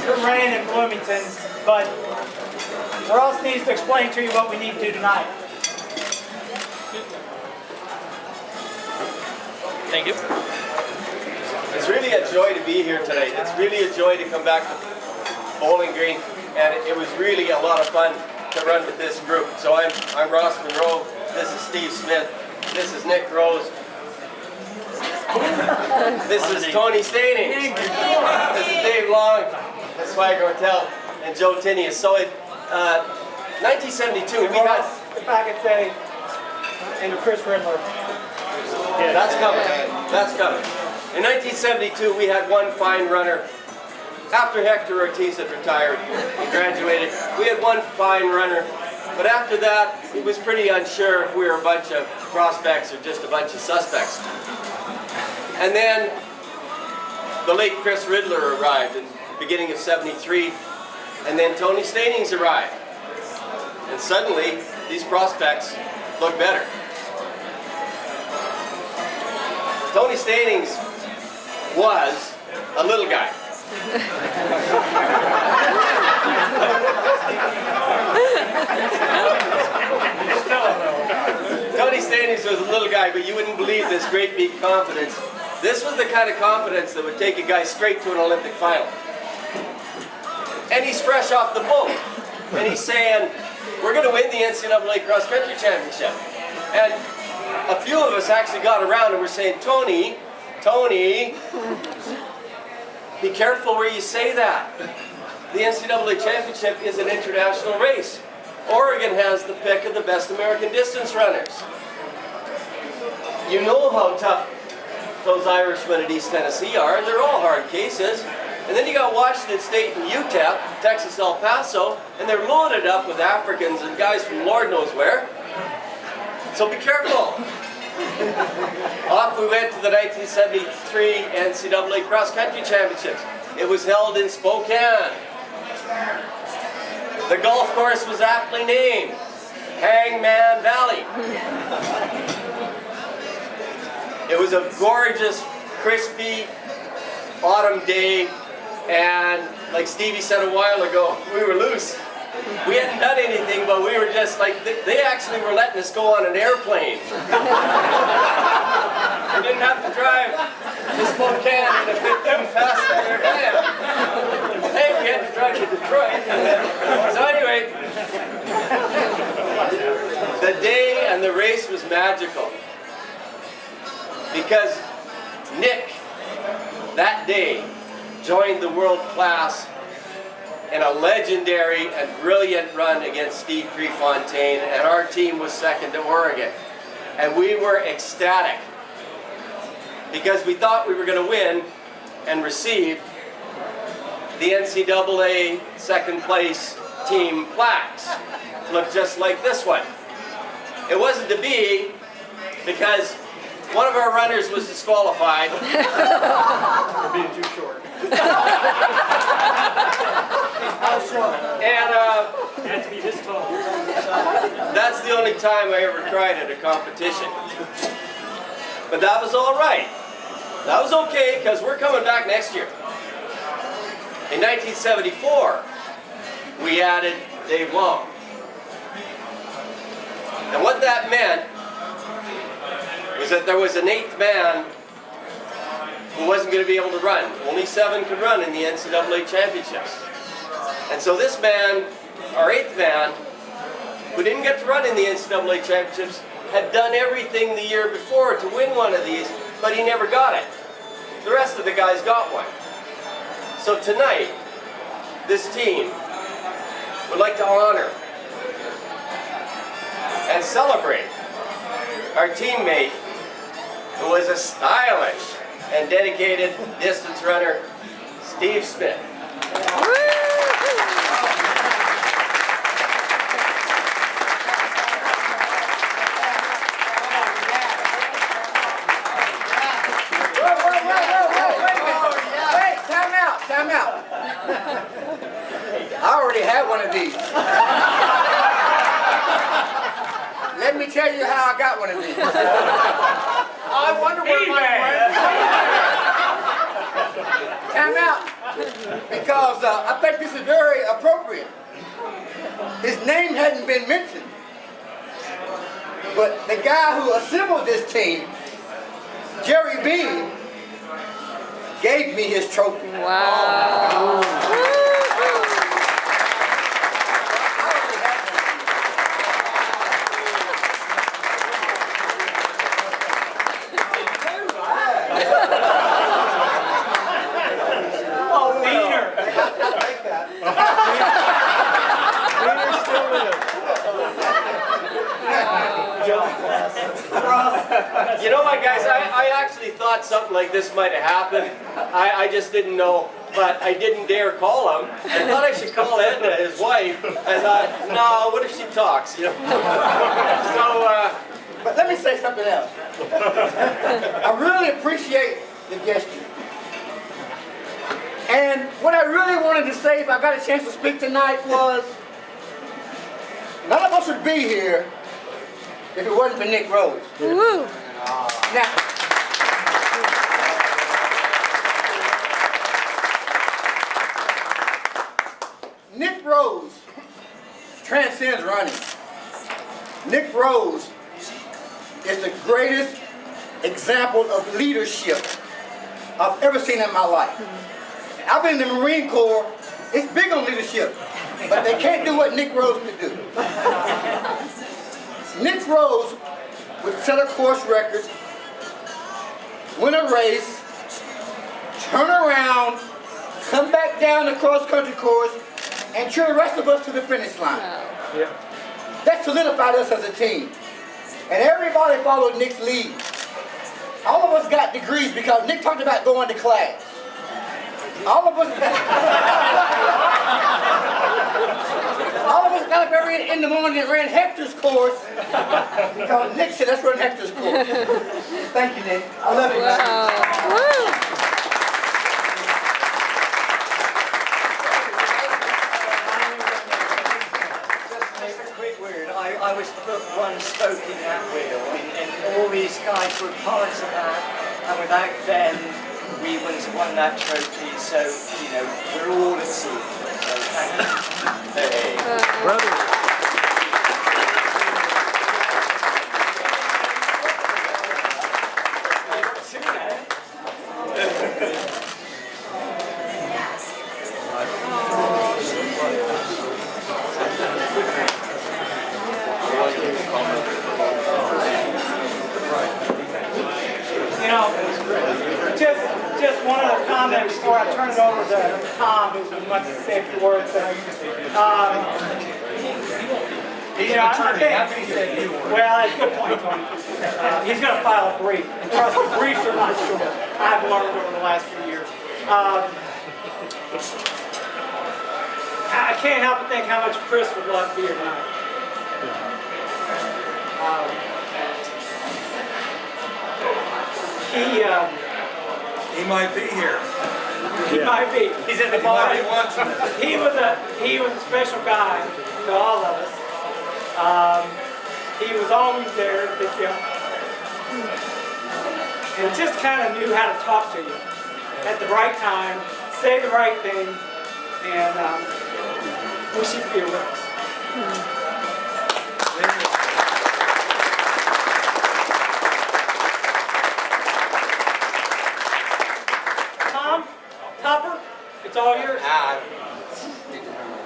from rain in Bloomington, but Ross needs to explain to you what we need to do tonight. Thank you. It's really a joy to be here tonight. It's really a joy to come back to Bowling Green, and it was really a lot of fun to run with this group. So I'm Ross Monroe, this is Steve Smith, this is Nick Rose, this is Tony Staining, this is Dave Long, that's Swagger Hotel, and Joe Tinius. So in 1972 we had... If I could say, and Chris Riddler. Yeah, that's coming. That's coming. In 1972, we had one fine runner. After Hector Ortiz had retired, he graduated, we had one fine runner. But after that, he was pretty unsure if we were a bunch of prospects or just a bunch of suspects. And then the late Chris Riddler arrived in the beginning of '73, and then Tony Stainings arrived. And suddenly, these prospects look better. Tony Stainings was a little guy. Tony Stainings was a little guy, but you wouldn't believe this great big confidence. This was the kind of confidence that would take a guy straight to an Olympic final. And he's fresh off the boat. And he's saying, we're going to win the NCAA Cross Country Championship. And a few of us actually got around and were saying, Tony, be careful where you say that. The NCAA Championship is an international race. Oregon has the pick of the best American distance runners. You know how tough those Irishmen at East Tennessee are, and they're all hard cases. And then you got Washington State and UTEP, Texas El Paso, and they're loaded up with Africans and guys from Lord knows where. So be careful. Off we went to the 1973 NCAA Cross Country Championships. It was held in Spokane. The golf course was aptly named Hangman Valley. It was a gorgeous, crispy autumn day, and like Stevie said a while ago, we were loose. We hadn't done anything, but we were just like, they actually were letting us go on an airplane. We didn't have to drive to Spokane in a 15 passenger van. Hey, we had to drive to Detroit. So anyway, the day and the race was magical. Because Nick, that day, joined the world class in a legendary and brilliant run against Steve Prefontaine, and our team was second to Oregon. And we were ecstatic because we thought we were going to win and receive the NCAA second place team plaques. Looked just like this one. It wasn't to be because one of our runners was disqualified. For being too short. And Had to be this tall. that's the only time I ever cried at a competition. But that was all right. That was okay, because we're coming back next year. In 1974, we added Dave Long. And what that meant was that there was an eighth man who wasn't going to be able to run. Only 7 could run in the NCAA championships. And so this man, our eighth man, who didn't get to run in the NCAA championships, had done everything the year before to win one of these, but he never got it. The rest of the guys got one. So tonight, this team would like to honor and celebrate our teammate who was a stylish and dedicated distance runner, Steve Smith. Time out. I already had one of these. Let me tell you how I got one of these. I wonder where mine went. Time out. because I think this is very appropriate. His name hadn't been mentioned, but the guy who assembled this team, Jerry Bean, gave me his trophy. Wow. You know what, guys? I actually thought something like this might have happened. I just didn't know, but I didn't dare call him. I thought I should call Edna, his wife. I thought, no, what if she talks? You know. But let me say something else. I really appreciate the gesture. And what I really wanted to say, if I got a chance to speak tonight, was none of us would be here if it wasn't for Nick Rose. Woo. Now, Nick Rose transcends running. Nick Rose is the greatest example of leadership I've ever seen in my life. I've been in the Marine Corps. It's big on leadership, but they can't do what Nick Rose could do. Nick Rose would set a course record, win a race, turn around, come back down the cross-country course, and cheer the rest of us to the finish line. Yeah. That solidified us as a team. And everybody followed Nick's lead. All of us got degrees because Nick talked about going to class. All of us got up every in the morning and ran Hector's course because Nick said, let's run Hector's course. Thank you, Nick. I love you, man. Woo. Just to make a quick word, I was the one stoking that wheel, and all these guys were part of that, and without them, we wouldn't have won that trophy, so, you know, we're all at sea. So thank you. Hey. You know, just one other comment before I turn it over to Tom, who wants to say a few words. You know, I think, well, that's a good point, Tony. He's going to file a brief. And trust me, briefs are not short. I've learned over the last few years. I can't help but think how much Chris would love to be here tonight. He might be here. He might be. He's in the bar. He might be watching us. He was a special guy to all of us. He was always there to pick you up. And just kind of knew how to talk to you at the right time, say the right thing, and wish he could be with us. Tom, Topper, it's all yours.